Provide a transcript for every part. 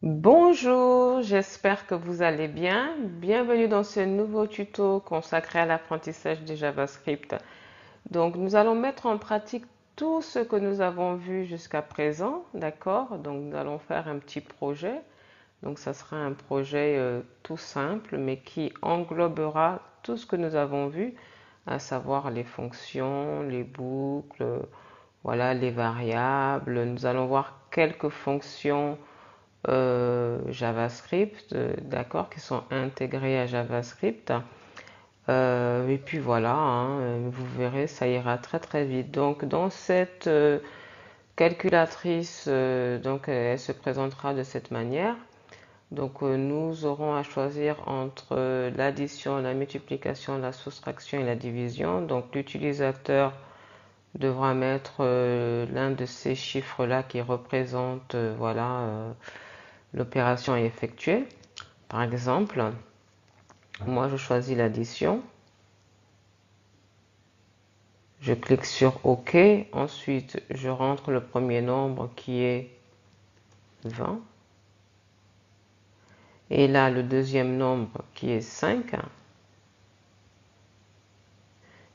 Bonjour, j'espère que vous allez bien. Bienvenue dans ce nouveau tuto consacré à l'apprentissage du JavaScript. Donc, nous allons mettre en pratique tout ce que nous avons vu jusqu'à présent, d'accord? Donc, nous allons faire un petit projet. Donc, ça sera un projet tout simple, mais qui englobera tout ce que nous avons vu, à savoir les fonctions, les boucles, voilà, les variables. Nous allons voir quelques fonctions JavaScript, d'accord, qui sont intégrés à JavaScript. Et puis voilà, hein, vous verrez, ça ira très très vite. Donc dans cette calculatrice, donc elle se présentera de cette manière. Donc nous aurons à choisir entre l'addition, la multiplication, la soustraction et la division. Donc l'utilisateur devra mettre l'un de ces chiffres-là qui représente voilà l'opération est effectuée. Par exemple, moi je choisis l'addition, je clique sur OK, ensuite je rentre le premier nombre qui est 20, et là le deuxième nombre qui est 5,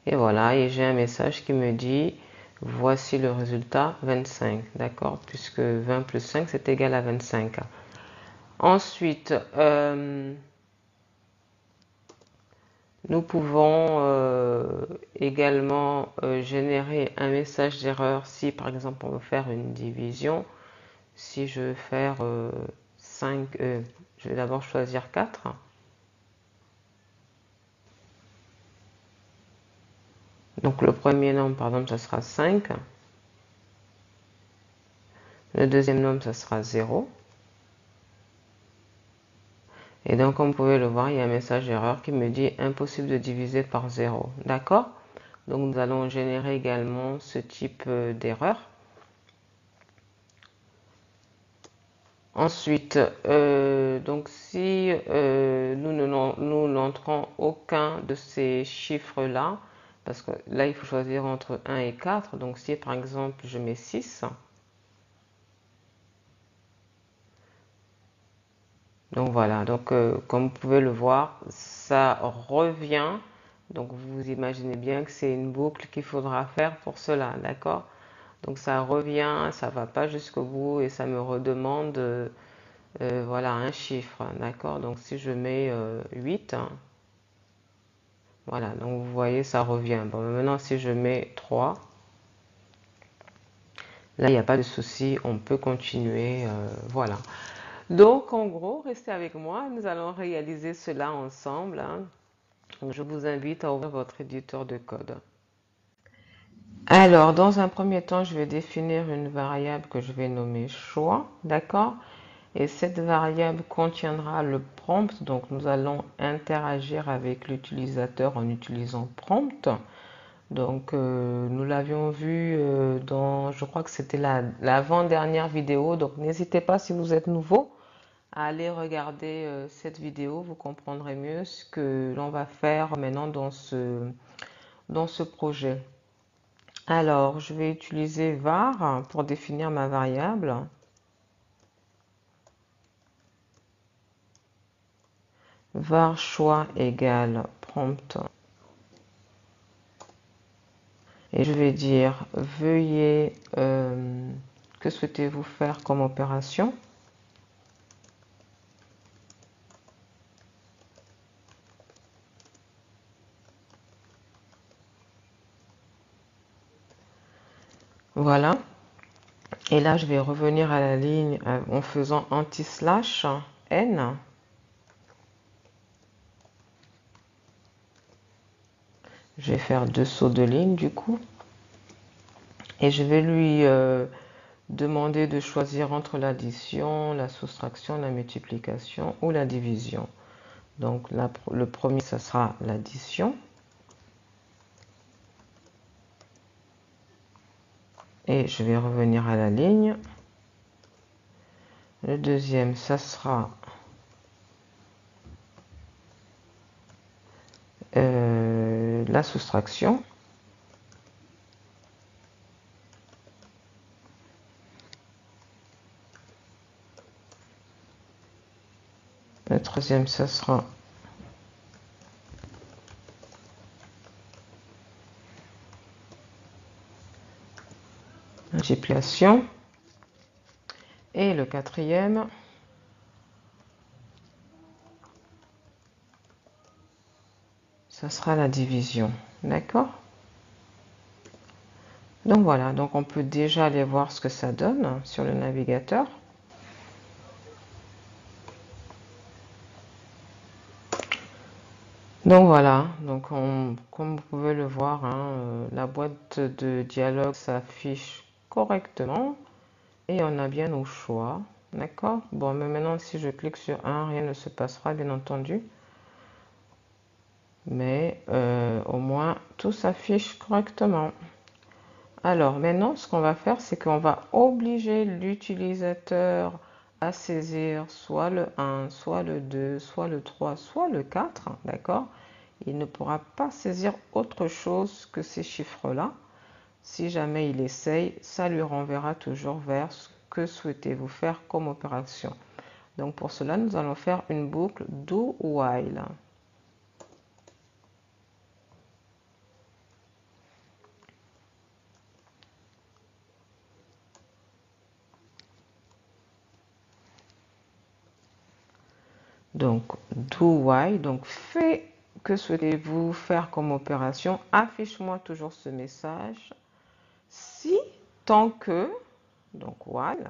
et voilà, et j'ai un message qui me dit voici le résultat 25, d'accord, puisque 20 plus 5 c'est égal à 25. Ensuite, nous pouvons également générer un message d'erreur si par exemple on veut faire une division. Si je veux faire 5, je vais d'abord choisir 4. Donc le premier nombre par exemple ça sera 5. Le deuxième nombre ça sera 0. Et donc comme vous pouvez le voir, il y a un message d'erreur qui me dit impossible de diviser par 0. D'accord? Donc nous allons générer également ce type d'erreur. Ensuite, donc si nous n'entrons aucun de ces chiffres-là, parce que là il faut choisir entre 1 et 4, donc si par exemple je mets 6, donc voilà, donc comme vous pouvez le voir, ça revient, donc vous imaginez bien que c'est une boucle qu'il faudra faire pour cela, d'accord? Donc ça revient, ça va pas jusqu'au bout et ça me redemande voilà un chiffre, d'accord? Donc si je mets 8, voilà, donc vous voyez ça revient. Bon, maintenant si je mets 3, là il n'y a pas de souci, on peut continuer, voilà. Donc en gros, restez avec moi, nous allons réaliser cela ensemble, hein. Donc, je vous invite à ouvrir votre éditeur de code. Alors, dans un premier temps, je vais définir une variable que je vais nommer choix, d'accord? Et cette variable contiendra le prompt, donc nous allons interagir avec l'utilisateur en utilisant prompt. Donc nous l'avions vu dans, je crois que c'était l'avant-dernière vidéo, donc n'hésitez pas si vous êtes nouveau à aller regarder cette vidéo, vous comprendrez mieux ce que l'on va faire maintenant dans ce projet. Alors, je vais utiliser var pour définir ma variable. Var choix égale prompt. Et je vais dire veuillez, que souhaitez-vous faire comme opération? Voilà. Et là, je vais revenir à la ligne en faisant anti-slash n. Je vais faire 2 sauts de ligne du coup. Et je vais lui demander de choisir entre l'addition, la soustraction, la multiplication ou la division. Donc là, le premier, ça sera l'addition. Et je vais revenir à la ligne. Le deuxième, ça sera la soustraction. Le troisième, ça sera multiplication. Et le quatrième, ça sera la division. D'accord? Donc voilà, donc on peut déjà aller voir ce que ça donne sur le navigateur. Donc voilà, donc comme vous pouvez le voir, hein, la boîte de dialogue s'affiche correctement et on a bien nos choix. D'accord? Bon, mais maintenant si je clique sur un, rien ne se passera bien entendu. Mais au moins tout s'affiche correctement. Alors maintenant, ce qu'on va faire, c'est qu'on va obliger l'utilisateur à saisir soit le 1, soit le 2, soit le 3, soit le 4, d'accord? Il ne pourra pas saisir autre chose que ces chiffres-là. Si jamais il essaye, ça lui renverra toujours vers ce que souhaitez-vous faire comme opération. Donc pour cela, nous allons faire une boucle do while. Donc, do while, donc fait, que souhaitez-vous faire comme opération? Affiche-moi toujours ce message. Si, tant que, donc while,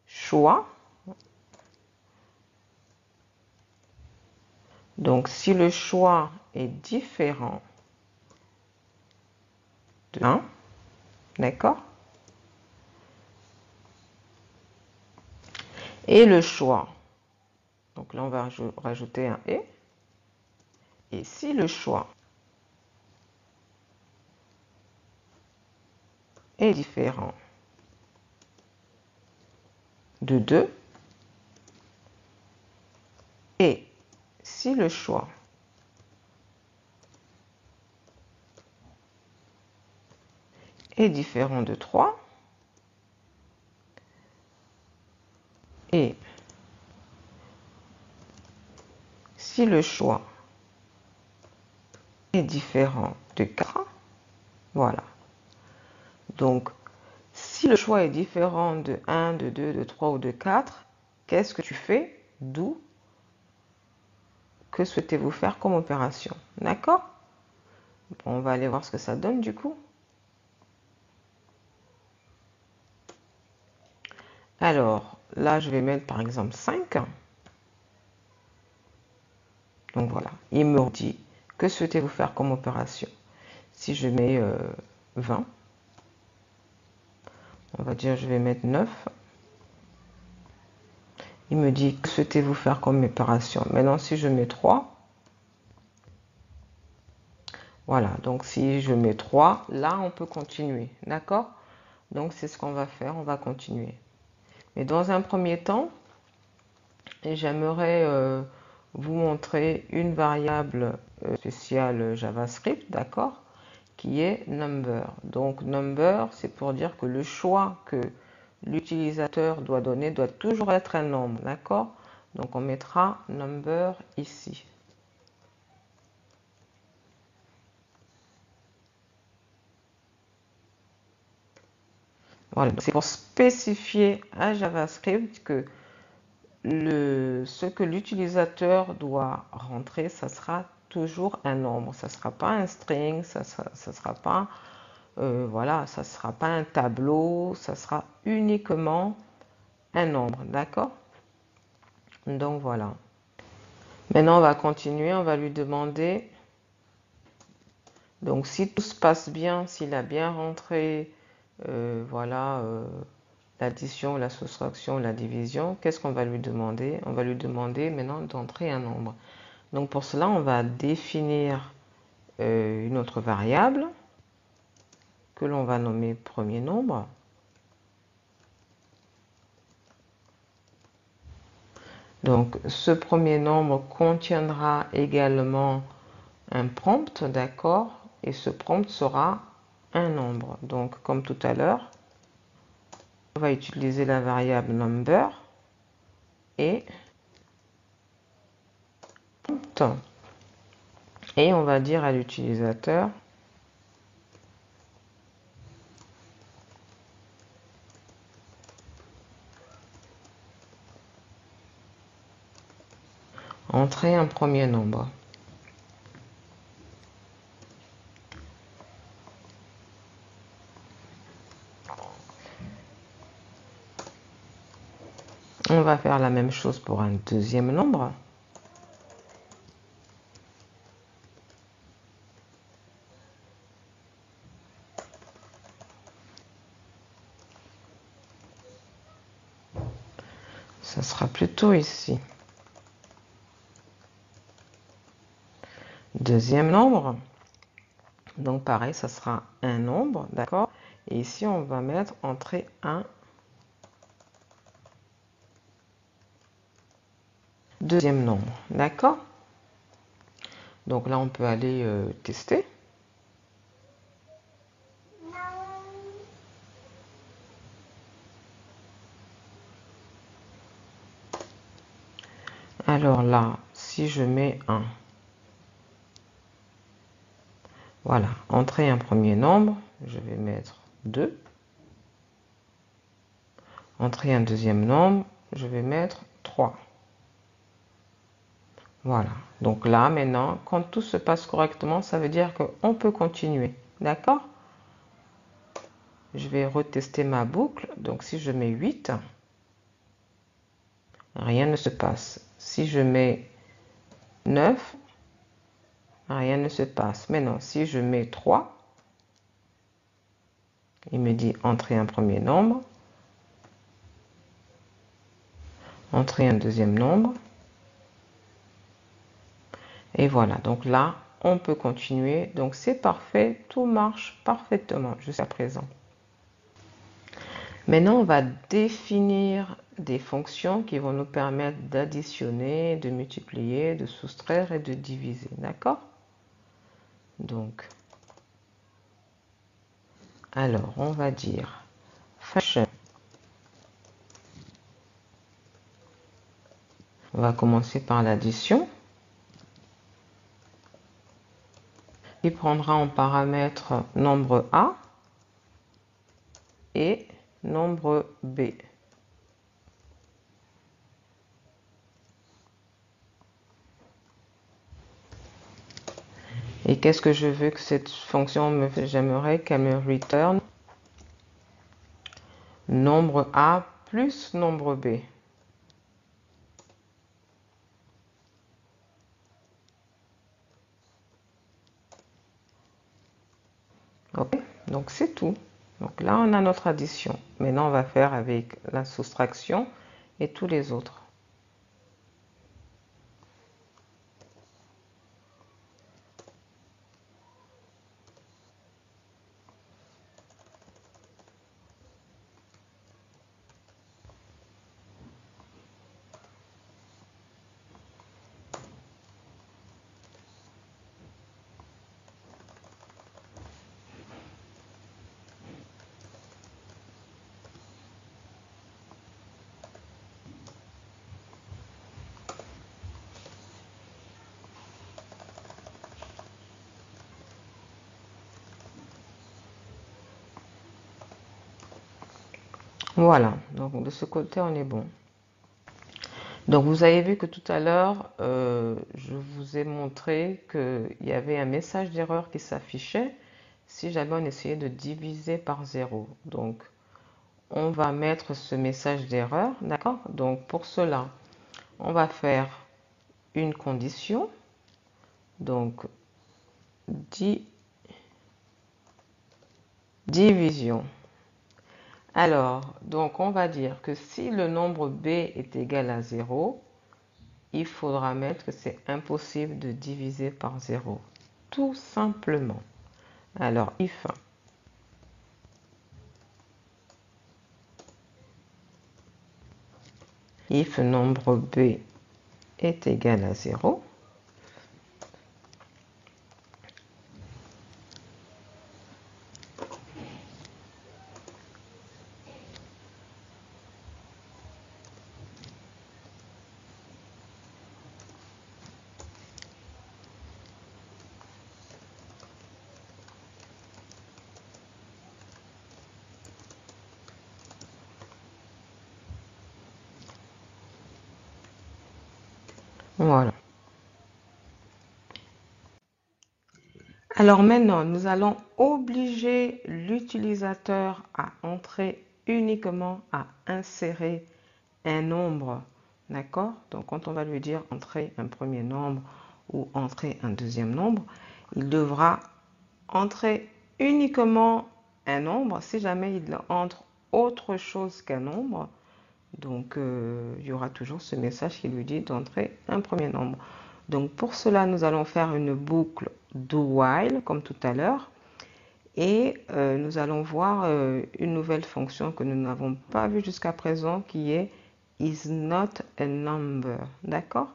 choix. Donc, si le choix est différent de 1, d'accord? Et le choix, donc là on va rajouter un et. Et si le choix est différent de 2, et si le choix est différent de 3, et si le choix est différent de 4, voilà. Donc, si le choix est différent de 1, de 2, de 3 ou de 4, qu'est-ce que tu fais? D'où? Que souhaitez-vous faire comme opération? D'accord? Bon, on va aller voir ce que ça donne du coup. Alors, là, je vais mettre par exemple 5. Donc voilà, il me dit que souhaitez-vous faire comme opération. Si je mets 20, on va dire je vais mettre 9. Il me dit que souhaitez-vous faire comme opération. Maintenant, si je mets 3, voilà, donc si je mets 3, là, on peut continuer, d'accord? Donc, c'est ce qu'on va faire, on va continuer. Mais dans un premier temps, j'aimerais vous montrer une variable spéciale JavaScript, d'accord? Qui est number. Donc, number, c'est pour dire que le choix que l'utilisateur doit donner doit toujours être un nombre, d'accord? Donc, on mettra number ici. Voilà, c'est pour spécifier à JavaScript que ce que l'utilisateur doit rentrer, ça sera toujours un nombre. Ça ne sera pas un string, ça sera pas, voilà, ça sera pas un tableau, ça sera uniquement un nombre, d'accord? Donc voilà. Maintenant, on va continuer, on va lui demander, donc si tout se passe bien, s'il a bien rentré, voilà, l'addition, la soustraction, la division, qu'est-ce qu'on va lui demander? On va lui demander maintenant d'entrer un nombre. Donc pour cela, on va définir une autre variable que l'on va nommer premier nombre. Donc ce premier nombre contiendra également un prompt, d'accord? Et ce prompt sera un nombre. Donc comme tout à l'heure, on va utiliser la variable number. et temps. Et on va dire à l'utilisateur entrer un premier nombre. On va faire la même chose pour un deuxième nombre. Ça sera plutôt ici. Deuxième nombre. Donc pareil, ça sera un nombre, d'accord? Et ici, on va mettre entrée 1. Deuxième nombre, d'accord? Donc là, on peut aller tester. Alors là, si je mets 1, voilà, entrer un premier nombre, je vais mettre 2. Entrer un deuxième nombre, je vais mettre 3. Voilà, donc là maintenant, quand tout se passe correctement, ça veut dire qu'on peut continuer, d'accord? Je vais retester ma boucle, donc si je mets 8, rien ne se passe. Si je mets 9, rien ne se passe. Maintenant, si je mets 3, il me dit entrer un premier nombre, entrer un deuxième nombre, et voilà. Donc là, on peut continuer. Donc c'est parfait, tout marche parfaitement jusqu'à présent. Maintenant, on va définir des fonctions qui vont nous permettre d'additionner, de multiplier, de soustraire et de diviser. D'accord? Donc, alors, on va dire function. On va commencer par l'addition. Il prendra en paramètre nombre A et nombre B. Et qu'est-ce que je veux que cette fonction me fasse? J'aimerais qu'elle me return nombre A plus nombre B. Ok, donc c'est tout. Donc là, on a notre addition. Maintenant, on va faire avec la soustraction et tous les autres. Voilà, donc de ce côté, on est bon. Donc vous avez vu que tout à l'heure, je vous ai montré qu'il y avait un message d'erreur qui s'affichait si jamais on essayait de diviser par 0. Donc on va mettre ce message d'erreur, d'accord? Donc pour cela, on va faire une condition. Donc division. Alors, donc on va dire que si le nombre b est égal à 0, il faudra mettre que c'est impossible de diviser par 0. Tout simplement. Alors, if nombre b est égal à 0, Voilà. Alors maintenant, nous allons obliger l'utilisateur à entrer uniquement, à insérer un nombre. D'accord? Donc quand on va lui dire entrer un premier nombre ou entrer un deuxième nombre, il devra entrer uniquement un nombre. Si jamais il entre autre chose qu'un nombre, donc il y aura toujours ce message qui lui dit d'entrer un premier nombre. Donc pour cela, nous allons faire une boucle do while comme tout à l'heure. Et nous allons voir une nouvelle fonction que nous n'avons pas vue jusqu'à présent qui est is not a number. D'accord?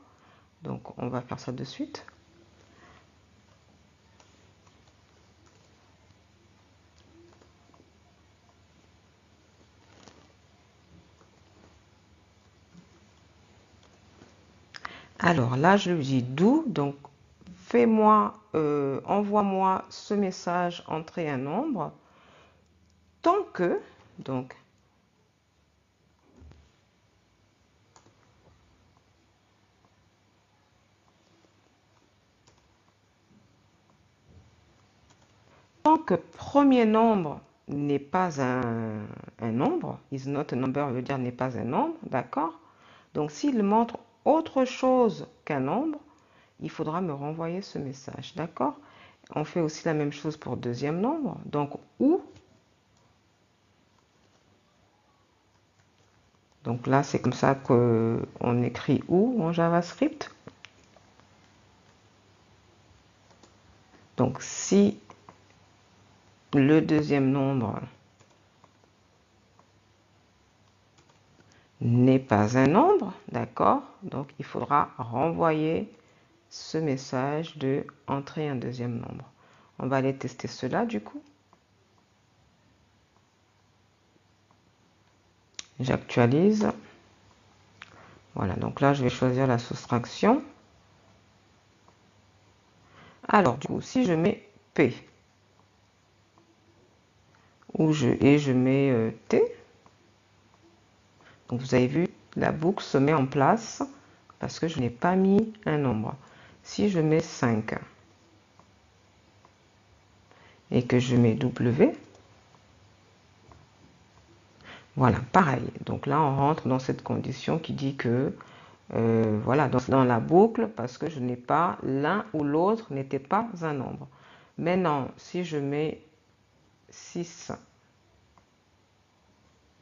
Donc on va faire ça de suite. Alors là, je lui dis do, donc fais-moi, envoie-moi ce message entrer un nombre tant que, donc tant que premier nombre n'est pas un nombre, is not a number veut dire n'est pas un nombre, d'accord? Donc s'il montre autre chose qu'un nombre, il faudra me renvoyer ce message, d'accord? On fait aussi la même chose pour deuxième nombre, donc ou. Donc là, c'est comme ça qu'on écrit ou en JavaScript. Donc si le deuxième nombre n'est pas un nombre, d'accord? Donc il faudra renvoyer ce message de entrer un deuxième nombre. On va aller tester cela du coup. J'actualise. Voilà, donc là je vais choisir la soustraction. Alors du coup, si je mets P et je mets T, donc vous avez vu, la boucle se met en place parce que je n'ai pas mis un nombre. Si je mets 5 et que je mets W, voilà, pareil. Donc là, on rentre dans cette condition qui dit que, voilà, dans la boucle, parce que je n'ai pas, l'un ou l'autre n'était pas un nombre. Maintenant, si je mets 6,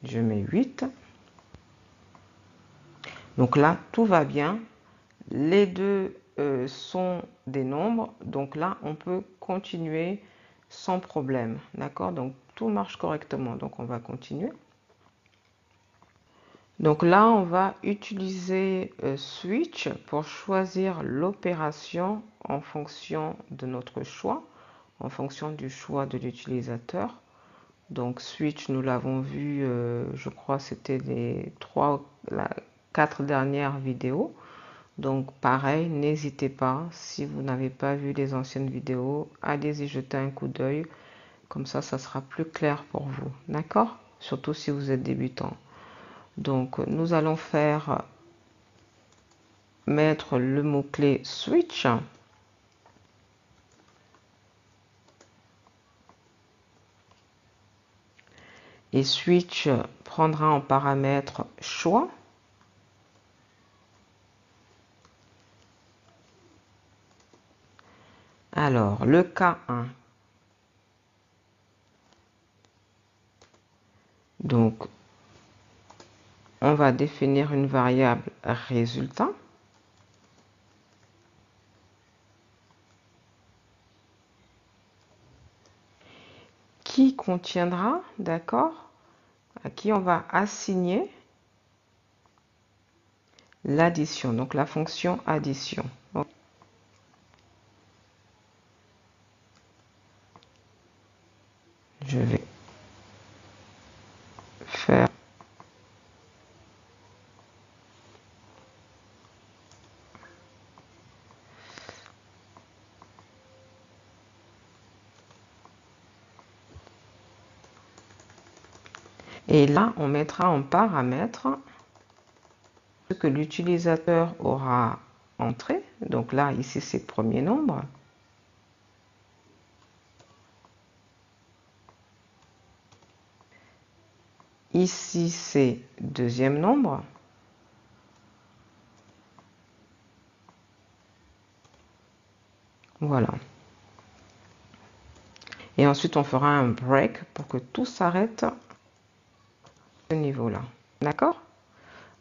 je mets 8. Donc là, tout va bien. Les deux sont des nombres. Donc là, on peut continuer sans problème. D'accord? Donc tout marche correctement. Donc on va continuer. Donc là, on va utiliser switch pour choisir l'opération en fonction de notre choix, en fonction du choix de l'utilisateur. Donc switch, nous l'avons vu, je crois c'était les 4 dernières vidéos. Donc pareil, n'hésitez pas, si vous n'avez pas vu les anciennes vidéos, allez-y jeter un coup d'œil. Comme ça sera plus clair pour vous. D'accord? Surtout si vous êtes débutant. Donc nous allons mettre le mot-clé switch. Et switch prendra en paramètre choix. Alors, le cas 1. Donc, on va définir une variable résultat. Qui contiendra, d'accord, à qui on va assigner l'addition, donc la fonction addition. Je vais faire et là on mettra en paramètre ce que l'utilisateur aura entrée. Donc là, ici, c'est premier nombre. Ici, c'est deuxième nombre. Voilà. Et ensuite, on fera un break pour que tout s'arrête à ce niveau-là. D'accord?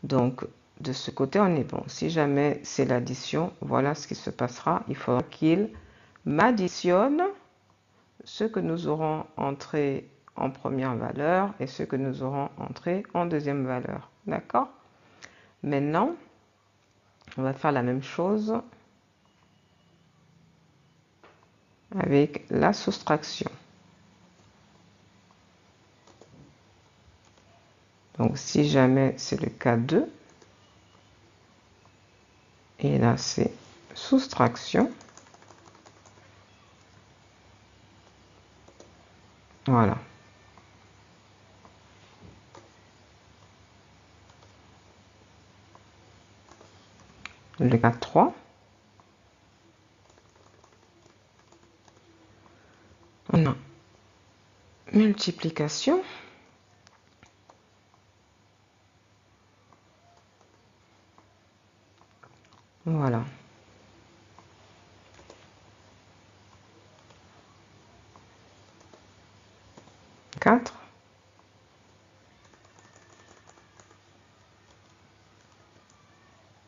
Donc, de ce côté, on est bon. Si jamais c'est l'addition, voilà ce qui se passera. Il faudra qu'il m'additionne ce que nous aurons entré en première valeur et ce que nous aurons entré en deuxième valeur. D'accord? Maintenant, on va faire la même chose avec la soustraction. Donc, si jamais c'est le cas 2, et là c'est soustraction. Voilà. Le cas 3. On a multiplication. Voilà.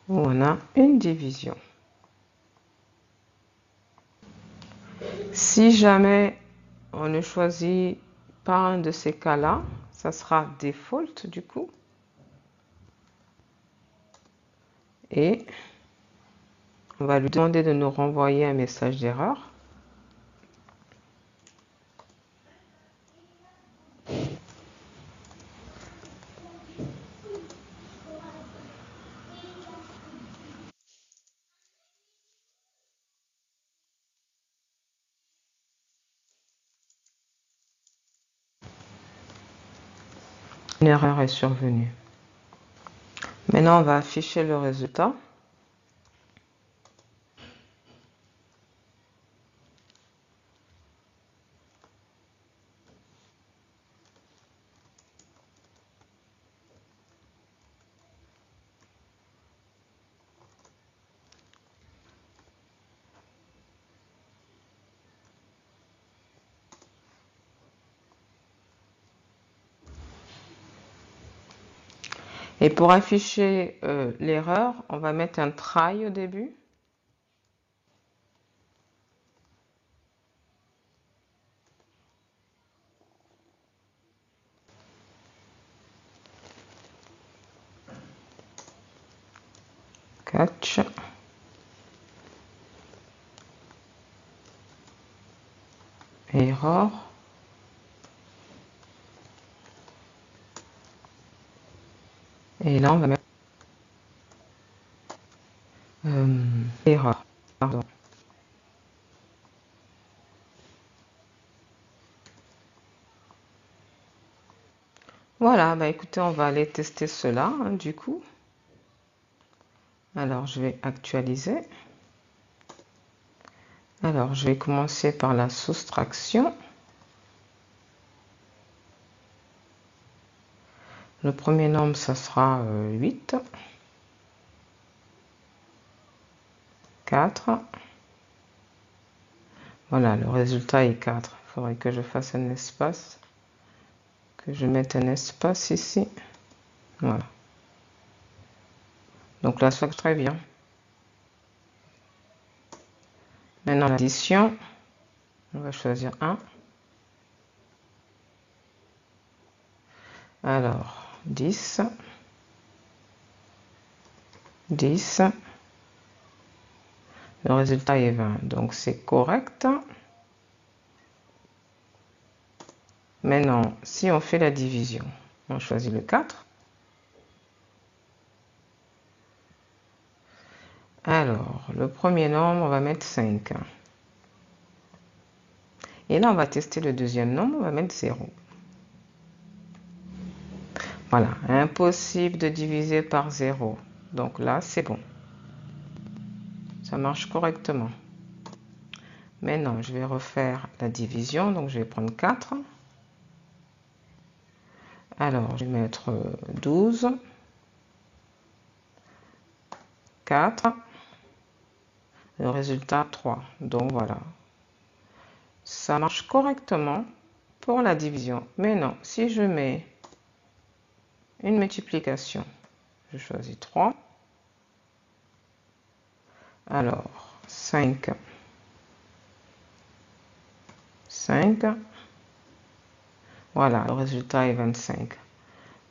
Où on a une division. Si jamais on ne choisit pas un de ces cas-là, ça sera default du coup. Et on va lui demander de nous renvoyer un message d'erreur. Une erreur est survenue. Maintenant, on va afficher le résultat. Et pour afficher l'erreur, on va mettre un try au début. Catch. Error. Et là, on va mettre erreur. Pardon. Voilà, bah écoutez, on va aller tester cela, hein, du coup. Alors, je vais actualiser. Alors, je vais commencer par la soustraction. Le premier nombre, ça sera 8. 4. Voilà, le résultat est 4. Il faudrait que je fasse un espace, que je mette un espace ici. Voilà. Donc là, ça va très bien. Maintenant, l'addition, on va choisir 1. Alors, 10. 10. Le résultat est 20, donc c'est correct. Maintenant, si on fait la division, on choisit le 4. Alors, le premier nombre, on va mettre 5. Et là, on va tester le deuxième nombre, on va mettre 0. Voilà, impossible de diviser par 0. Donc là, c'est bon. Ça marche correctement. Maintenant, je vais refaire la division. Donc, je vais prendre 4. Alors, je vais mettre 12. 4. Le résultat, 3. Donc, voilà. Ça marche correctement pour la division. Maintenant, si je mets une multiplication, je choisis 3. Alors, 5. 5. Voilà, le résultat est 25.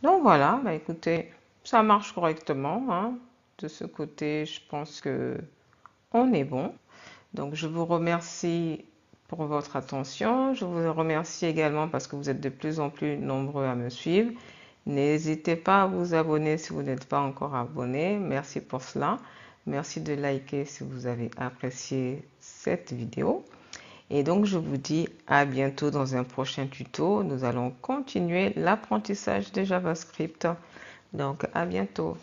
Donc voilà, bah écoutez, ça marche correctement, hein. De ce côté, je pense que on est bon. Donc je vous remercie pour votre attention. Je vous remercie également parce que vous êtes de plus en plus nombreux à me suivre. N'hésitez pas à vous abonner si vous n'êtes pas encore abonné. Merci pour cela. Merci de liker si vous avez apprécié cette vidéo. Et donc, je vous dis à bientôt dans un prochain tuto. Nous allons continuer l'apprentissage de JavaScript. Donc, à bientôt.